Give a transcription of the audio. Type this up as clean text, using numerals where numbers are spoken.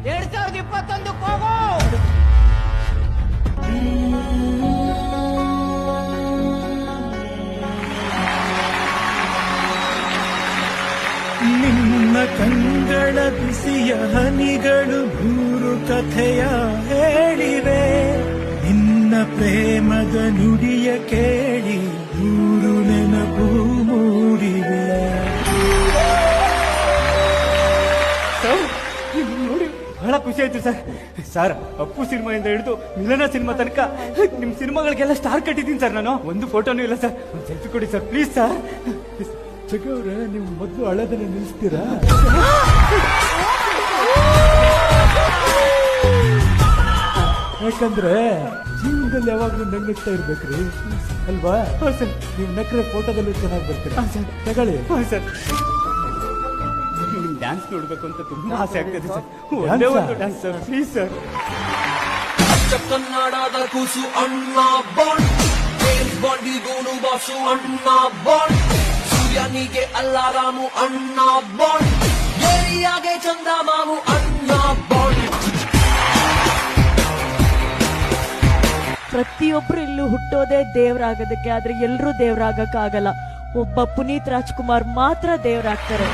2021 ಹೋಗೋ. ನಿನ್ನ ಕಂಗಳ ಬಿಸಿಯ ಹನಿಗಳು 100 ಕಥೆಯ ಹೇಳಿವೆ. ನಿನ್ನ ಪ್ರೇಮದ ನುಡಿಯ ಕೇಳಿ 100 ನೆನಪು ಮೂಡಿವೆ. ನೋಡಿ ಬಹಳ ಖುಷಿ ಆಯ್ತು ಸರ್. ಅಪ್ಪು ಸಿನಿಮಾಯಿಂದ ಹಿಡಿದು ಮಿಲನ ಸಿನಿಮಾ ತನಕ ನಿಮ್ ಸಿನಿಮಾಗಳಿಗೆಲ್ಲ ಸ್ಟಾರ್ ಕಟ್ಟಿದ್ದೀನಿ ಸರ್. ನಾನು ಒಂದು ಫೋಟೋನು ಇಲ್ಲ ಸರ್. ಒಂದು ಸೆಲ್ಫಿ ಕೊಡಿ ಸರ್ ಪ್ಲೀಸ್ ಸರ್. ಜಗವ್ರೆ, ನೀವು ಮೊದಲು ಅಳೋದನ್ನ ನಿಲ್ಲಿಸ್ತೀರಾ? ಯಾಕಂದ್ರೆ ಜೀವನದಲ್ಲಿ ಯಾವಾಗ್ಲೂ ನಗ್ನಗ್ತಾ ಇರ್ಬೇಕ್ರಿ ಅಲ್ವಾ? ಸರ್, ನೀವು ನಕ್ರೆ ಫೋಟೋದಲ್ಲಿ ಚೆನ್ನಾಗಿ ಬರ್ತೀರಾ. ತಗೊಳ್ಳಿ ಸರ್. ನಿಮ್ ಡ್ಯಾನ್ಸ್ ನೋಡ್ಬೇಕು ಅಂತ ತುಂಬಾ ಆಸೆ ಆಗ್ತದೆ ಸರ್. ಒಂದೇ ಒಂದು ಡ್ಯಾನ್ಸ್ ಸರ್ ಪ್ಲೀಸ್ ಸರ್. ಕನ್ನಡದ ಕೂಸು ಅಣ್ಣ ಬಾಂಡ್, ಜೇಮ್ಸ್ ಬಾಂಡಿಗೂನು ಬಾಸು ಅಣ್ಣ ಬಾಂಡ್, ಸೂರ್ಯನಿಗೆ ಅಲ್ಲಾರಾಮು ಅಣ್ಣ ಬಾಂಡ್, ಏರಿಯಾಗೆ ಚಂದಮಾಮು ಅಣ್ಣ ಬಾಂಡ್. ಪ್ರತಿಯೊಬ್ರು ಇಲ್ಲೂ ಹುಟ್ಟೋದೇ ದೇವರಾಗೋದಕ್ಕೆ, ಆದ್ರೆ ಎಲ್ಲರೂ ದೇವರಾಗಕ್ಕಾಗಲ್ಲ. ಒಬ್ಬ ಪುನೀತ್ ರಾಜ್ಕುಮಾರ್ ಮಾತ್ರ ದೇವರಾಗ್ತಾರೆ.